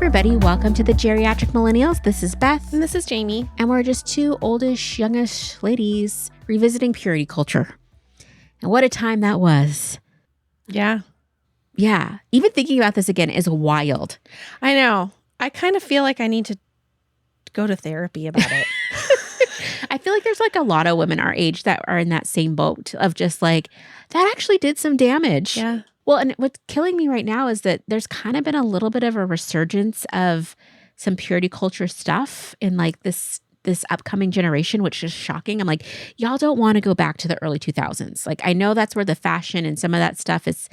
everybody. Welcome to the Geriatric Millennials. This is Beth. And this is Jayme. And we're just two oldish, youngish ladies revisiting purity culture. And what a time that was. Yeah. Yeah. Even thinking about this again is wild. I know. I kind of feel like I need to go to therapy about it. I feel like there's like a lot of women our age that are in that same boat of just like, that actually did some damage. Yeah. Well, and what's killing me right now is that there's kind of been a little bit of a resurgence of some purity culture stuff in like this upcoming generation, which is shocking. I'm like, y'all don't want to go back to the early 2000s. Like, I know that's where the fashion and some of that stuff is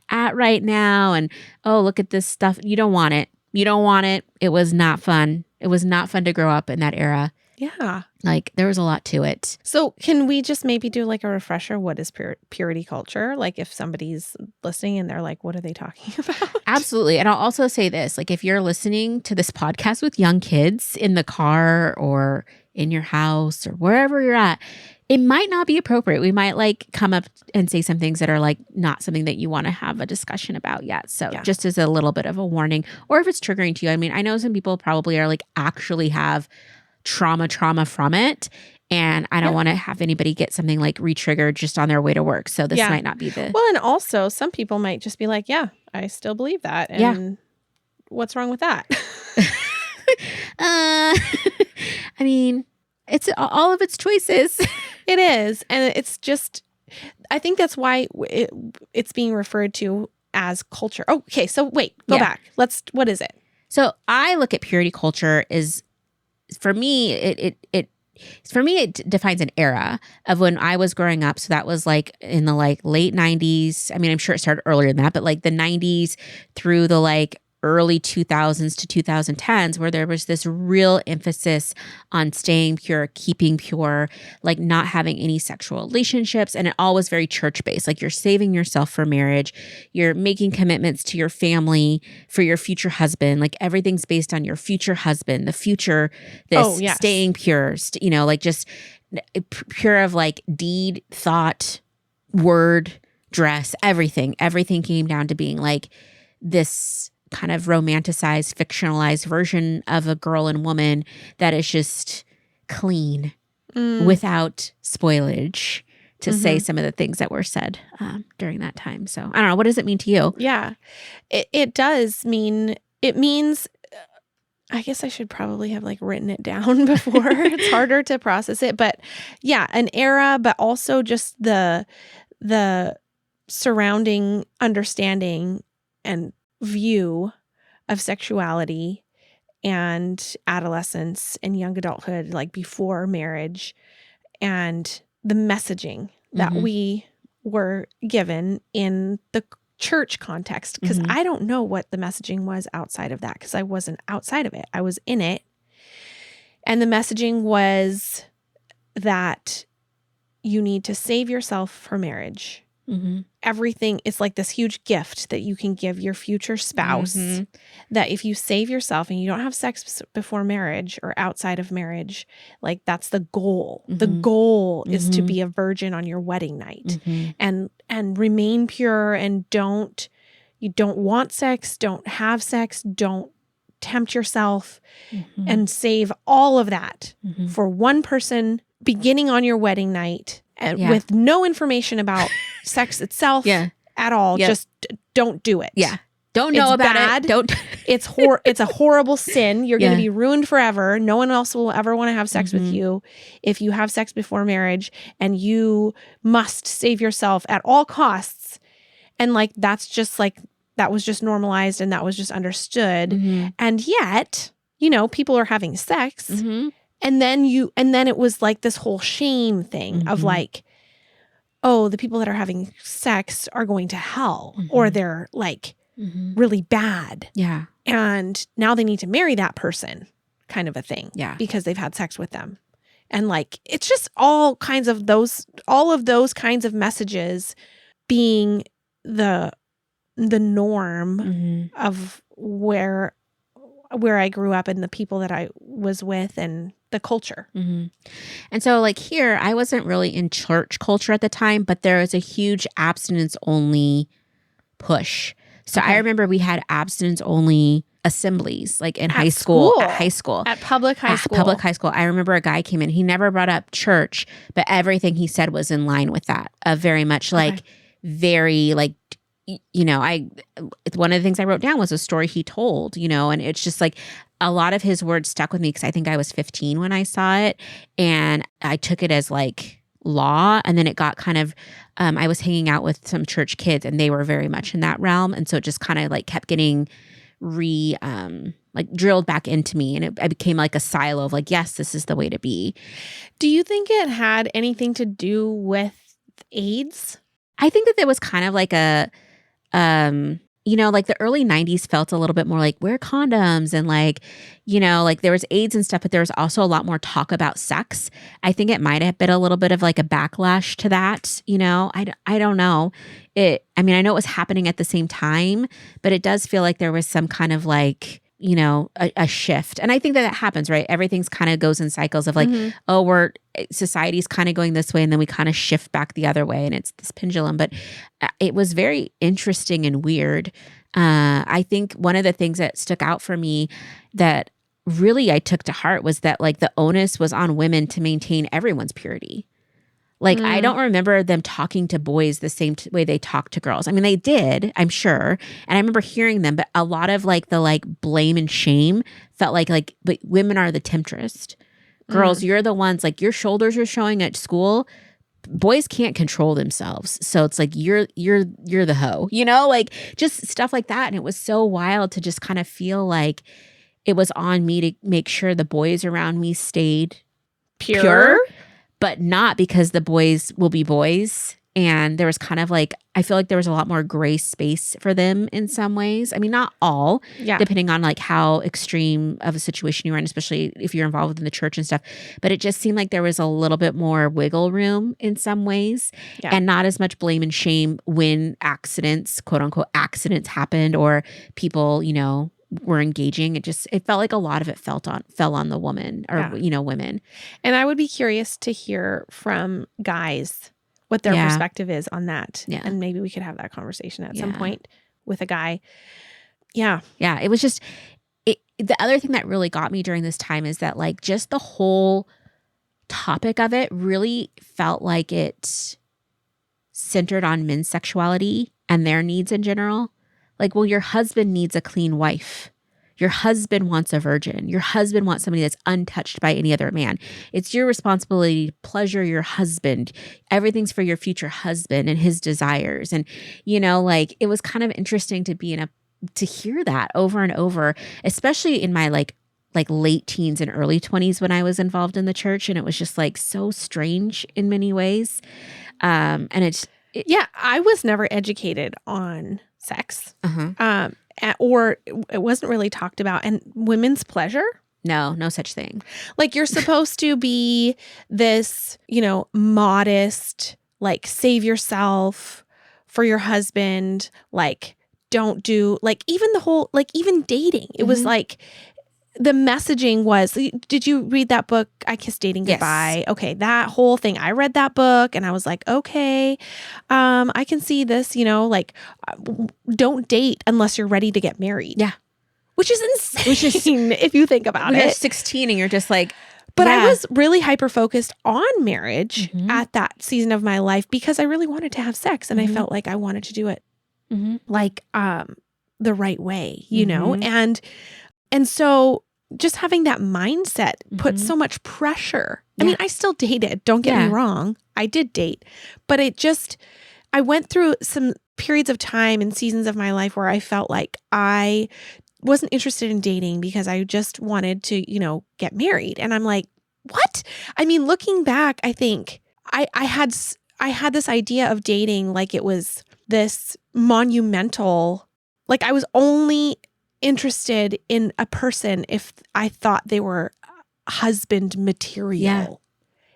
at right now. And, oh, look at this stuff. You don't want it. You don't want it. It was not fun. It was not fun to grow up in that era. Yeah. Like, there was a lot to it. So can we just maybe do like a refresher? What is purity culture? Like if somebody's listening and they're like, what are they talking about? Absolutely. And I'll also say this, like if you're listening to this podcast with young kids in the car or in your house or wherever you're at, it might not be appropriate. We might like come up and say some things that are like not something that you want to have a discussion about yet. So just as a little bit of a warning, or if it's triggering to you. I mean, I know some people probably are like actually have trauma from it. And I don't want to have anybody get something like re-triggered just on their way to work. So this might not be the... Well, and also some people might just be like, yeah, I still believe that. And what's wrong with that? I mean, it's all of its choices. It is. And it's just, I think that's why it's being referred to as culture. Okay. So wait, go back. What is it? So I look at purity culture as, for me, it defines an era of when I was growing up. So that was like in the like late 90s. I mean, I'm sure it started earlier than that, but like the 90s through the like early 2000s to 2010s, where there was this real emphasis on staying pure, keeping pure, like not having any sexual relationships. And it all was very church-based. Like you're saving yourself for marriage. You're making commitments to your family for your future husband. Like everything's based on your future husband, the future, staying pure, like just pure of like deed, thought, word, dress, everything. Everything came down to being like this kind of romanticized, fictionalized version of a girl and woman that is just clean without spoilage, to say some of the things that were said during that time. So I don't know. What does it mean to you? Yeah, it does mean, it means, I guess I should probably have like written it down before. It's harder to process it, but yeah, an era, but also just the surrounding understanding and view of sexuality and adolescence and young adulthood, like before marriage, and the messaging that we were given in the church context. Because I don't know what the messaging was outside of that, because I wasn't outside of it. I was in it. And the messaging was that you need to save yourself for marriage. Everything is like this huge gift that you can give your future spouse, that if you save yourself and you don't have sex before marriage or outside of marriage, like that's the goal. The goal is to be a virgin on your wedding night and remain pure, and you don't want sex, don't have sex, don't tempt yourself, and save all of that for one person beginning on your wedding night. And with no information about sex itself at all. Just don't do it. Yeah. Don't know about it. Don't. It's a horrible sin. You're going to be ruined forever. No one else will ever want to have sex with you if you have sex before marriage, and you must save yourself at all costs. And like, that's just like, that was just normalized, and that was just understood. And yet, people are having sex. And then it was like this whole shame thing of like, oh, the people that are having sex are going to hell, or they're like really bad. Yeah. And now they need to marry that person, kind of a thing. Yeah. Because they've had sex with them. And like, it's just all of those kinds of messages being the norm of where I grew up and the people that I was with and the culture. And so like here, I wasn't really in church culture at the time, but there was a huge abstinence-only push. So I remember we had abstinence-only assemblies, like in At high school, school? at high school. At public high school. Public high school. I remember a guy came in. He never brought up church, but everything he said was in line with that. Very much like very like, you know, one of the things I wrote down was a story he told, you know, and it's just like a lot of his words stuck with me because I think I was 15 when I saw it, and I took it as like law. And then it got kind of, I was hanging out with some church kids and they were very much in that realm. And so it just kind of like kept getting like drilled back into me, and it became like a silo of like, yes, this is the way to be. Do you think it had anything to do with AIDS? I think that there was kind of like a, you know, like the early 90s felt a little bit more like wear condoms and like, you know, like there was AIDS and stuff, but there was also a lot more talk about sex. I think it might have been a little bit of like a backlash to that, you know, I don't know. I mean, I know it was happening at the same time, but it does feel like there was some kind of like, you know, a shift. And I think that happens, right? Everything's kind of goes in cycles of like, oh, society's kind of going this way, and then we kind of shift back the other way, and it's this pendulum. But it was very interesting and weird. I think one of the things that stuck out for me that really I took to heart was that like the onus was on women to maintain everyone's purity. Like, I don't remember them talking to boys the same way they talked to girls. I mean, they did, I'm sure. And I remember hearing them, but a lot of like the like blame and shame felt like, but women are the temptress. Girls, you're the ones, like your shoulders are showing at school. Boys can't control themselves. So it's like, you're the hoe, you know, like just stuff like that. And it was so wild to just kind of feel like it was on me to make sure the boys around me stayed pure. But not because the boys will be boys. And there was kind of like, I feel like there was a lot more gray space for them in some ways. I mean, not all, depending on like how extreme of a situation you were in, especially if you're involved in the church and stuff. But it just seemed like there was a little bit more wiggle room in some ways, and not as much blame and shame when accidents, quote unquote, accidents happened or people, you know, were engaging. It felt like a lot of it fell on the woman or, you know, women. And I would be curious to hear from guys what their perspective is on that. Yeah. And maybe we could have that conversation at some point with a guy. Yeah. Yeah. It was just, the other thing that really got me during this time is that like just the whole topic of it really felt like it centered on men's sexuality and their needs in general. Like, well, your husband needs a clean wife. Your husband wants a virgin. Your husband wants somebody that's untouched by any other man. It's your responsibility to pleasure your husband. Everything's for your future husband and his desires. And, you know, like it was kind of interesting to be to hear that over and over, especially in my like late teens and early 20s when I was involved in the church. And it was just like so strange in many ways. And I was never educated on sex, or it wasn't really talked about. And women's pleasure? No such thing. Like you're supposed to be this, you know, modest, like save yourself for your husband, like don't do, like even the whole, like even dating. It was like, the messaging was, did you read that book, I Kissed Dating Goodbye? Yes. Okay, that whole thing. I read that book and I was like, okay, I can see this, you know, like don't date unless you're ready to get married. Yeah. Which is insane if you think about it. You're 16 and you're just like, but I was really hyper-focused on marriage at that season of my life because I really wanted to have sex and I felt like I wanted to do it like the right way, you know? And so just having that mindset put so much pressure. I mean, I still dated, don't get me wrong. I did date, but I went through some periods of time and seasons of my life where I felt like I wasn't interested in dating because I just wanted to, you know, get married. And I'm like, what? I mean, looking back, I think I had this idea of dating like it was this monumental, like I was only interested in a person if I thought they were husband material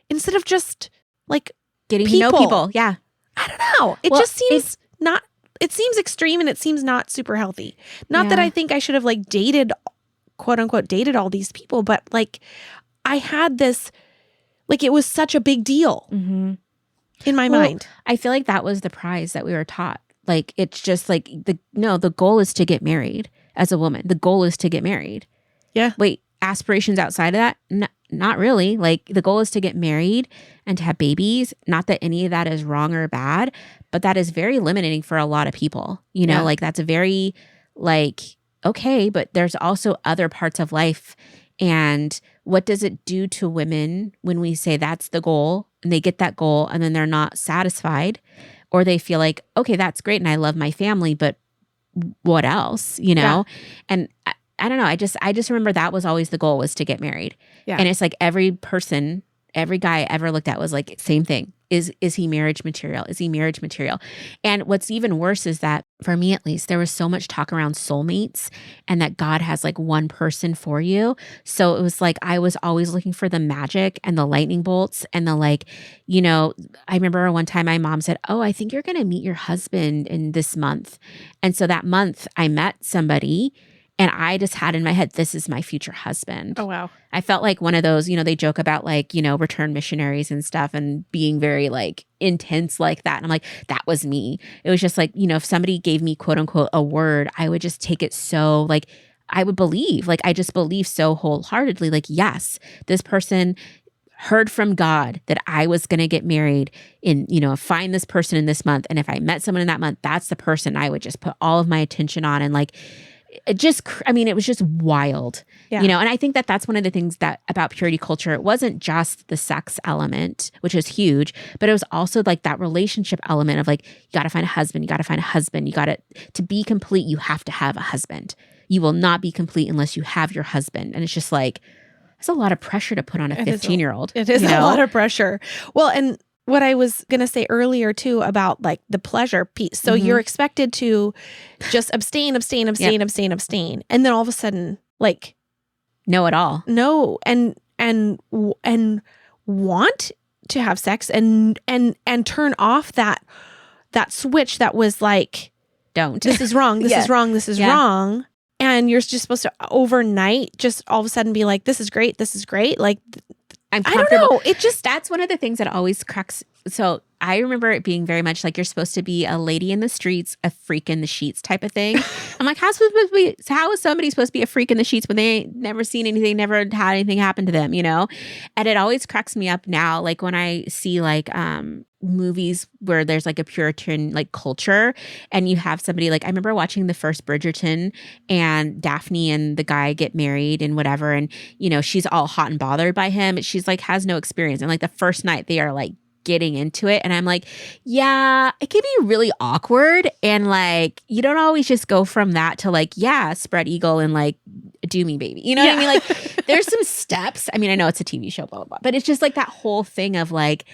instead of just like getting to know people. Yeah. I don't know. It just seems it seems extreme and it seems not super healthy. Not that I think I should have like dated, quote unquote, dated all these people, but like I had this, like it was such a big deal in my mind. I feel like that was the prize that we were taught. Like, it's just like the goal is to get married as a woman. The goal is to get married. Yeah. Wait, aspirations outside of that? Not really. Like, the goal is to get married and to have babies. Not that any of that is wrong or bad, but that is very limiting for a lot of people. You know, Yeah. like that's a very like, okay, but there's also other parts of life. And what does it do to women when we say that's the goal and they get that goal and then they're not satisfied, or they feel like, okay, that's great and I love my family, but what else, you know? And I don't know. I just remember that was always the goal, was to get married. Yeah. And it's like every person, every guy I ever looked at was like, same thing. Is he marriage material? Is he marriage material? And what's even worse is that, for me at least, there was so much talk around soulmates and that God has like one person for you. So it was like I was always looking for the magic and the lightning bolts and the like, you know, I remember one time my mom said, "Oh, I think you're going to meet your husband in this month." And so that month I met somebody. And I just had in my head, this is my future husband. Oh, wow. I felt like one of those, you know, they joke about like, you know, return missionaries and stuff and being very like intense like that. And I'm like, that was me. It was just like, you know, if somebody gave me quote unquote a word, I would just take it so like, I would believe, like, I just believe so wholeheartedly, like, yes, this person heard from God that I was going to get married in, you know, find this person in this month. And if I met someone in that month, that's the person I would just put all of my attention on. And like, it was just wild, you know? And I think that that's one of the things that about purity culture, it wasn't just the sex element, which is huge, but it was also like that relationship element of like, you got to find a husband, to be complete, you have to have a husband. You will not be complete unless you have your husband. And it's just like, it's a lot of pressure to put on a 15-year-old. It is a lot of pressure. Well, and what I was going to say earlier too about like the pleasure piece. So you're expected to just abstain. And then all of a sudden, like, know it all. No. And want to have sex and turn off that switch that was like, don't. This is wrong. This is wrong. This is wrong. And you're just supposed to overnight just all of a sudden be like, this is great. This is great. Like, I'm comfortable. I don't know. That's one of the things that always cracks. So I remember it being very much like you're supposed to be a lady in the streets, a freak in the sheets type of thing. I'm like, how is somebody supposed to be a freak in the sheets when they ain't never seen anything, never had anything happen to them, you know? And it always cracks me up now, like when I see like movies where there's like a Puritan like culture and you have somebody like, I remember watching the first Bridgerton and Daphne and the guy get married and whatever. And, you know, she's all hot and bothered by him. She's like, has no experience. And like the first night they are like getting into it. And I'm like, yeah, it can be really awkward. And like, you don't always just go from that to like, yeah, spread eagle and like, do me, baby. You know what I mean? Like there's some steps. I mean, I know it's a TV show, blah, blah, blah, but it's just like that whole thing of like,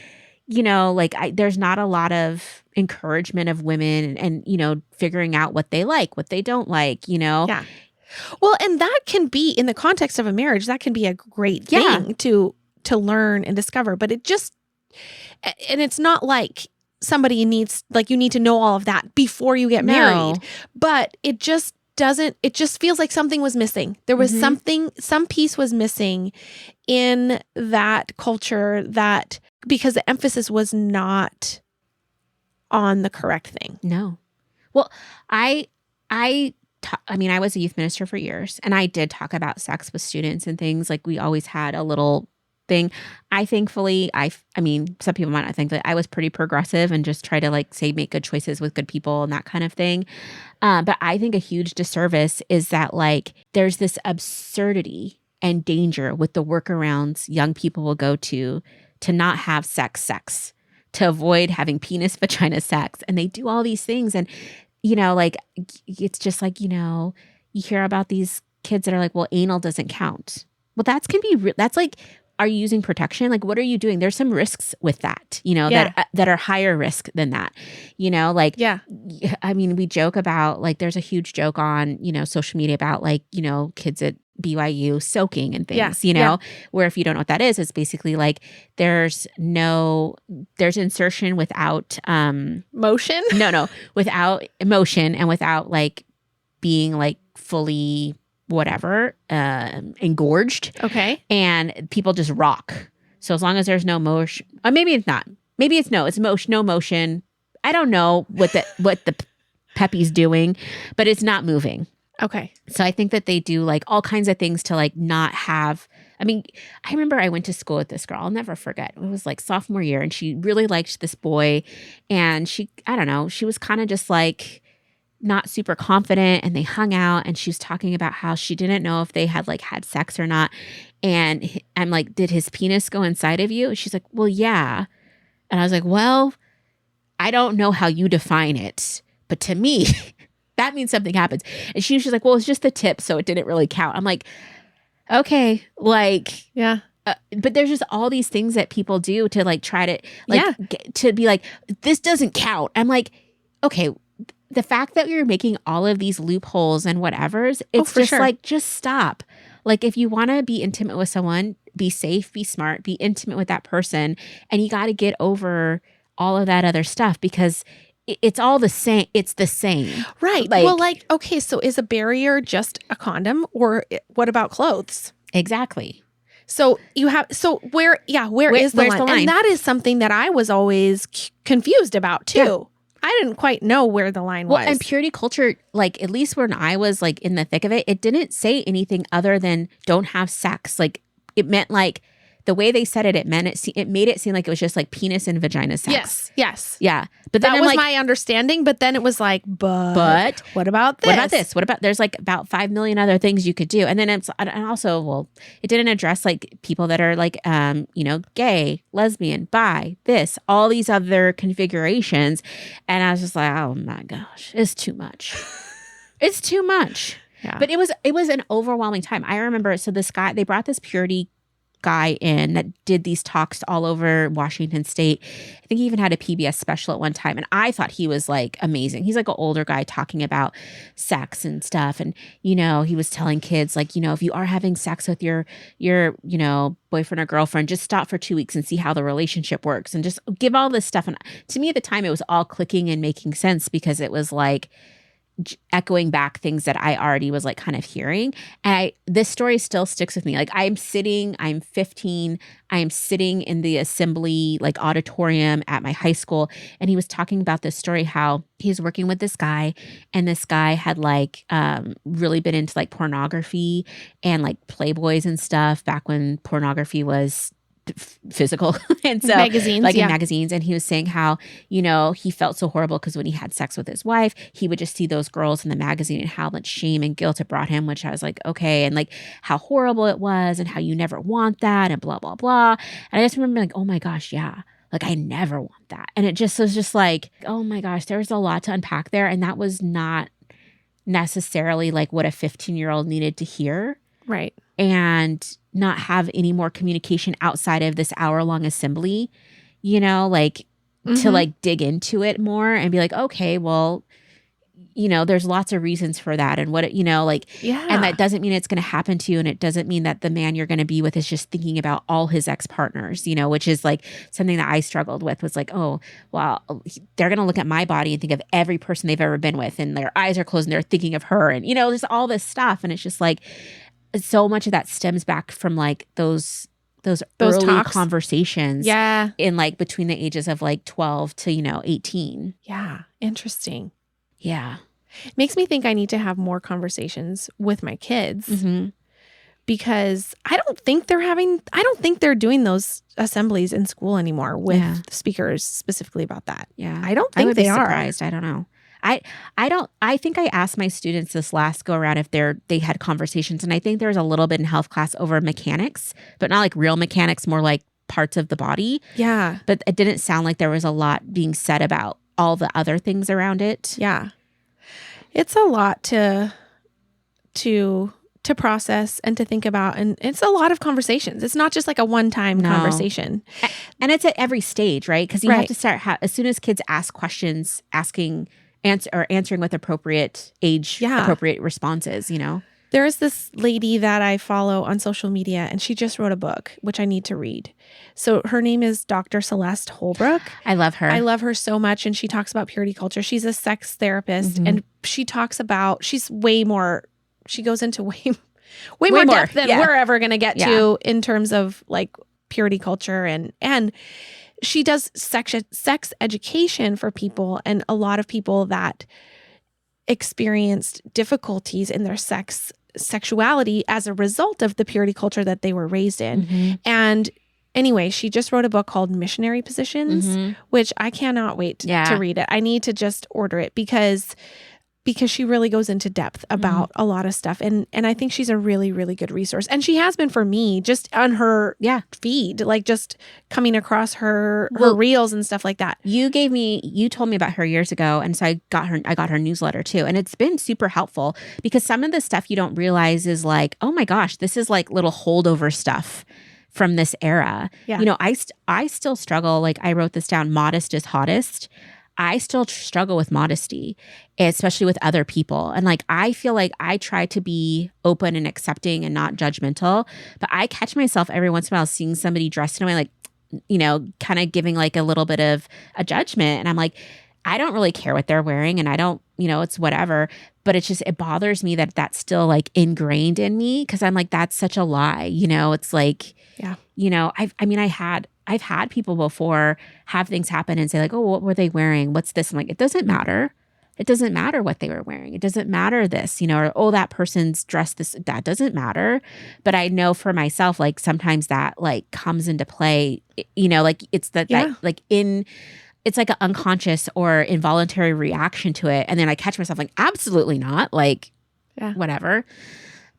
you know, like there's not a lot of encouragement of women and, you know, figuring out what they like, what they don't like, you know? Yeah. Well, and that can be in the context of a marriage, that can be a great thing to learn and discover, but and it's not like somebody needs, like you need to know all of that before you get married, but it just feels like something was missing. There was some piece was missing in that culture because the emphasis was not on the correct thing. No. Well, I was a youth minister for years and I did talk about sex with students and things. Like we always had a little thing. Thankfully, some people might not think that I was pretty progressive and just try to like say, make good choices with good people and that kind of thing. But I think a huge disservice is that like, there's this absurdity and danger with the workarounds young people will go to not have sex, to avoid having penis vagina sex. And they do all these things. And, you know, like, it's just like, you know, you hear about these kids that are like, well, anal doesn't count. Well, that's like, are you using protection? Like, what are you doing? There's some risks with that, you know, that are higher risk than that, you know, like, I mean, we joke about like, there's a huge joke on, you know, social media about like, you know, kids at BYU soaking and things, you know, where if you don't know what that is, it's basically like, there's insertion without, motion? No, without emotion and without like being like fully whatever, engorged. Okay. And people just rock. So as long as there's no motion, or maybe it's not. Maybe it's no motion, no motion. I don't know what the Peppy's doing, but it's not moving. Okay. So I think that they do like all kinds of things to like not have. I mean, I remember I went to school with this girl. I'll never forget. It was like sophomore year, and she really liked this boy. And I don't know, she was kind of just like not super confident, and they hung out, and she was talking about how she didn't know if they had like had sex or not. And I'm like, did his penis go inside of you? And she's like, well, yeah. And I was like, well, I don't know how you define it, but to me, that means something happens. And she's like, well, it's just the tip, so it didn't really count. I'm like, okay, like, yeah. But there's just all these things that people do to like try to like to be like, this doesn't count. I'm like, okay, the fact that you're making all of these loopholes and whatevers, it's just like, just stop. Like, if you want to be intimate with someone, be safe, be smart, be intimate with that person. And you got to get over all of that other stuff, because it's all the same. It's the same. Right. Like, well, like, okay, so is a barrier just a condom, or what about clothes? Exactly. So where is the line? And that is something that I was always confused about too. Yeah. I didn't quite know where the line was. And purity culture, like at least when I was like in the thick of it, it didn't say anything other than don't have sex. Like it meant like the way they said it, it made it seem like it was just like penis and vagina sex. Yes. Yeah. But then that was like, my understanding. But then it was like, but what about this? What about this? What about, there's like about 5 million other things you could do. And then and also, well, it didn't address like people that are like, gay, lesbian, bi, this, all these other configurations. And I was just like, oh my gosh, it's too much. It's too much. Yeah. But it was an overwhelming time. I remember, so this guy, they brought this purity guy in that did these talks all over Washington State. I think he even had a PBS special at one time, and I thought he was like amazing. He's like an older guy talking about sex and stuff, and he was telling kids like, if you are having sex with your boyfriend or girlfriend, just stop for 2 weeks and see how the relationship works, and just give all this stuff. And to me at the time, it was all clicking and making sense, because it was like echoing back things that I already was like kind of hearing. And this story still sticks with me. Like I'm 15, I am sitting in the assembly like auditorium at my high school. And he was talking about this story, how he's working with this guy, and this guy had like really been into like pornography and like Playboys and stuff back when pornography was physical. And so magazines, like in magazines. And he was saying how, he felt so horrible because when he had sex with his wife, he would just see those girls in the magazine and how much shame and guilt it brought him, which I was like, okay. And like how horrible it was and how you never want that and blah, blah, blah. And I just remember like, oh my gosh, yeah. Like I never want that. And it just was just like, oh my gosh, there was a lot to unpack there. And that was not necessarily like what a 15-year-old needed to hear. Right. And not have any more communication outside of this hour-long assembly, to like dig into it more and be like, okay, well, there's lots of reasons for that. And what, and that doesn't mean it's going to happen to you. And it doesn't mean that the man you're going to be with is just thinking about all his ex-partners, which is like something that I struggled with, was like, oh, well, they're going to look at my body and think of every person they've ever been with, and their eyes are closed and they're thinking of her, and, there's all this stuff. And it's just like, so much of that stems back from like those early talks. Conversations. Yeah. In like between the ages of like 12 to, 18. Yeah. Interesting. Yeah. It makes me think I need to have more conversations with my kids, because I don't think they're doing those assemblies in school anymore with speakers specifically about that. Yeah. I don't think they are. Surprised. I don't know. I think I asked my students this last go around if they had conversations, and I think there was a little bit in health class over mechanics, but not like real mechanics, more like parts of the body. Yeah. But it didn't sound like there was a lot being said about all the other things around it. Yeah. It's a lot to process and to think about, and it's a lot of conversations. It's not just like a one-time conversation. And it's at every stage, right? Because you have to start as soon as kids ask questions, answering with appropriate age, appropriate responses, There is this lady that I follow on social media, and she just wrote a book, which I need to read. So her name is Dr. Celeste Holbrook. I love her. I love her so much. And she talks about purity culture. She's a sex therapist, and she talks about, she goes into way more depth than we're ever going to get to in terms of like purity culture. And she does sex education for people, and a lot of people that experienced difficulties in their sexuality as a result of the purity culture that they were raised in. And anyway, she just wrote a book called Missionary Positions, which I cannot wait to read it. I need to just order it because she really goes into depth about a lot of stuff. And I think she's a really, really good resource. And she has been for me just on her feed, like just coming across her reels and stuff like that. You told me about her years ago. And so I got her newsletter too. And it's been super helpful because some of the stuff you don't realize is like, oh my gosh, this is like little holdover stuff from this era. Yeah. You know, I still struggle. Like I wrote this down, modest is hottest. I still struggle with modesty, especially with other people. And like, I feel like I try to be open and accepting and not judgmental, but I catch myself every once in a while seeing somebody dressed in a way, like, you know, kind of giving like a little bit of a judgment. And I'm like, I don't really care what they're wearing and I don't, you know, it's whatever, but it's just, it bothers me that that's still like ingrained in me. Cause I'm like, that's such a lie, you know, it's like, you know, I've had people before have things happen and say like, oh, what were they wearing? What's this? I'm like, it doesn't matter. It doesn't matter what they were wearing. It doesn't matter this, you know, or, oh, that person's dressed this, that doesn't matter. But I know for myself, like sometimes that like comes into play, you know, like it's that like it's like an unconscious or involuntary reaction to it. And then I catch myself like, absolutely not, like whatever.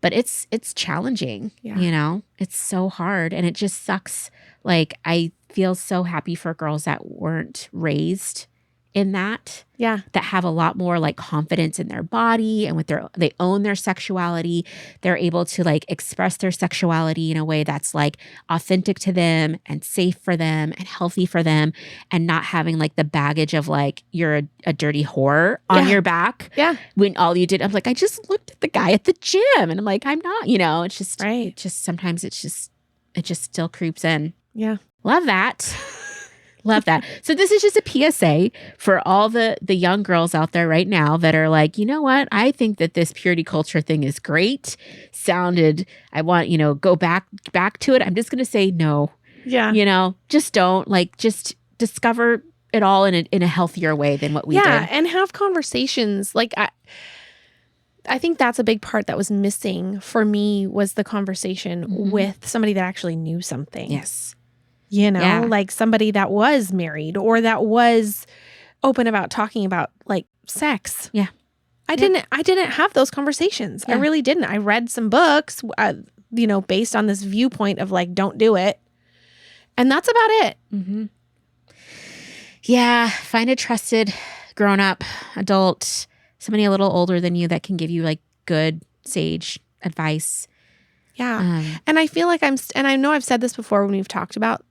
But it's challenging, you know, it's so hard and it just sucks. Like I feel so happy for girls that weren't raised in that, that have a lot more like confidence in their body and with they own their sexuality. They're able to like express their sexuality in a way that's like authentic to them and safe for them and healthy for them and not having like the baggage of like, you're a dirty whore on your back. When all you did, I'm like, I just looked at the guy at the gym and I'm like, I'm not, you know, it's just, sometimes it just still creeps in. Love that. Love that. So this is just a PSA for all the young girls out there right now that are like, you know what? I think that this purity culture thing is great. I want, you know, go back to it. I'm just going to say no. You know, just don't just discover it all in a healthier way than what we did. And have conversations. Like I think that's a big part that was missing for me was the conversation with somebody that actually knew something. Yes. You know, like somebody that was married or that was open about talking about like sex. I didn't have those conversations. I really didn't. I read some books, you know, based on this viewpoint of like, don't do it. And that's about it. Yeah. Find a trusted grown-up adult, somebody a little older than you that can give you like good, sage advice. And I feel like and I know I've said this before when we've talked about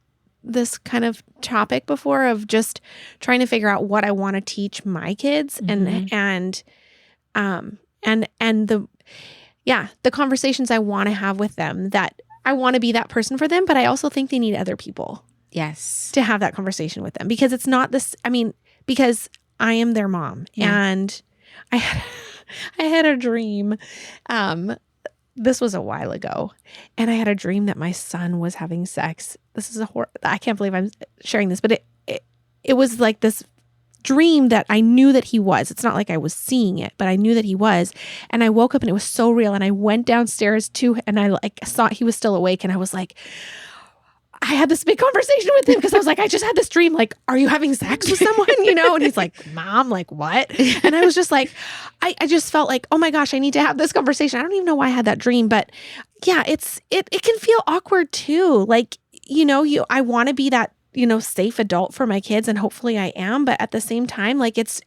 this kind of topic before of just trying to figure out what I want to teach my kids and the conversations I want to have with them, that I want to be that person for them, but I also think they need other people. To have that conversation with them because it's not this, I mean, because I am their mom and I had a dream, this was a while ago, and I had a dream that my son was having sex. This is I can't believe I'm sharing this, but it was like this dream that I knew that he was. It's not like I was seeing it, but I knew that he was. And I woke up and it was so real. And I went downstairs too, and I like saw he was still awake, and I was like, I had this big conversation with him because I was like, I just had this dream. Like, are you having sex with someone? You know? And he's like, Mom, like what? And I was just like, I just felt like, oh my gosh, I need to have this conversation. I don't even know why I had that dream, but yeah, it can feel awkward too. Like, you know, I want to be that, you know, safe adult for my kids, and hopefully I am. But at the same time, like it's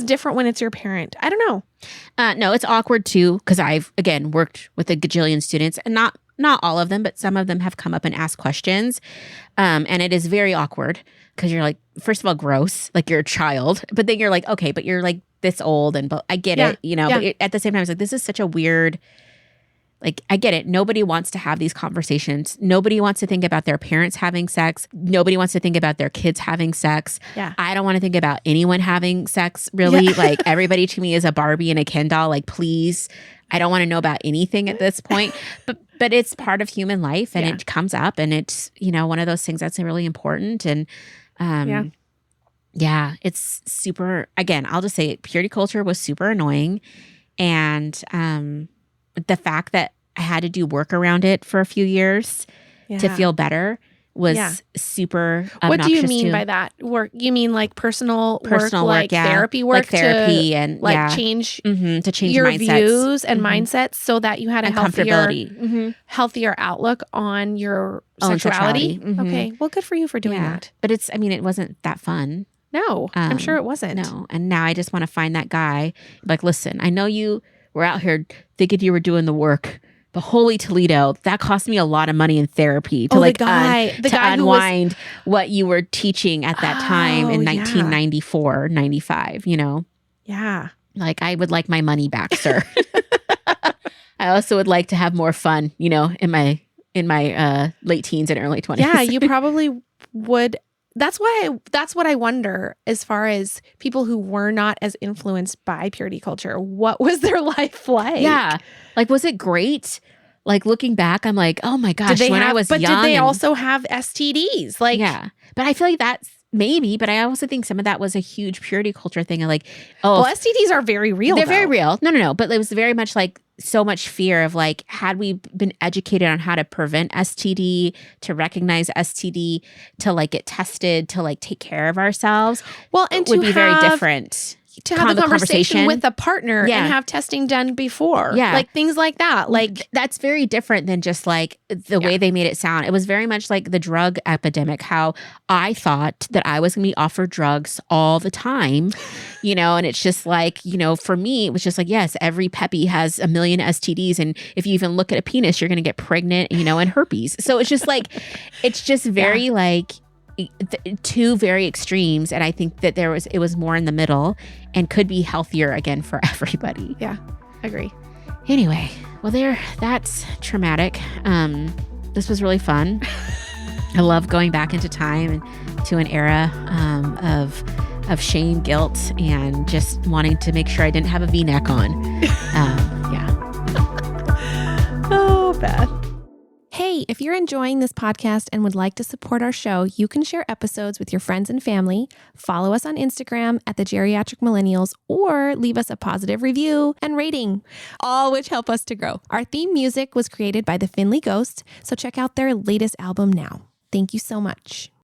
different when it's your parent. I don't know. No, it's awkward too because I've again worked with a gajillion students, and not all of them, but some of them have come up and asked questions. And it is very awkward because you're like, first of all, gross, like you're a child, but then you're like, okay, but you're like this old but I get it, you know, but at the same time, it's like, this is such a weird, like, I get it. Nobody wants to have these conversations. Nobody wants to think about their parents having sex. Nobody wants to think about their kids having sex. I don't want to think about anyone having sex, really. Like, everybody to me is a Barbie and a Ken doll. Like, please, I don't want to know about anything at this point. But it's part of human life, and it comes up, and it's, you know, one of those things that's really important. And Yeah, it's super, again, I'll just say it, purity culture was super annoying. And the fact that I had to do work around it for a few years to feel better was super obnoxious. What do you mean by that? Work? You mean like personal work, like therapy work, like therapy, to, and like change to change your mindsets. views and mindsets so that you had a healthier, healthier outlook on your sexuality. Okay, well, good for you for doing that. But it's, I mean, it wasn't that fun. No, I'm sure it wasn't. No, and now I just want to find that guy. Like, listen, I know you were out here thinking you were doing the work. But holy Toledo, that cost me a lot of money in therapy to unwind what you were teaching at that time in 1994, 95, you know? Yeah. Like, I would like my money back, sir. I also would like to have more fun, you know, in my late teens and early 20s. Yeah, you probably would. That's what I wonder as far as people who were not as influenced by purity culture. What was their life like? Yeah. Like, was it great? Like, looking back, I'm like, oh my gosh, I was young. But did they also have STDs? Like, yeah. But I feel like that's maybe, but I also think some of that was a huge purity culture thing. Of like, well, STDs are very real. They're very real. No. But it was very much like so much fear of like, had we been educated on how to prevent STD, to recognize STD, to like get tested, to like take care of ourselves, well, and it would be very different. To have the conversation with a partner and have testing done before. Yeah. Like things like that. Like that's very different than just like the way they made it sound. It was very much like the drug epidemic, how I thought that I was going to be offered drugs all the time, you know, and it's just like, you know, for me, it was just like, yes, every peppy has a million STDs. And if you even look at a penis, you're going to get pregnant, you know, and herpes. So it's just like, it's just very like, two very extremes, and I think that it was more in the middle and could be healthier again for everybody. Yeah, agree. Anyway, well, that's traumatic. This was really fun. I love going back into time and to an era of shame, guilt, and just wanting to make sure I didn't have a V-neck on. Yeah. Oh, Beth. Hey, if you're enjoying this podcast and would like to support our show, you can share episodes with your friends and family, follow us on Instagram at the Geriatric Millennials, or leave us a positive review and rating, all which help us to grow. Our theme music was created by the Finley Ghost, so check out their latest album now. Thank you so much.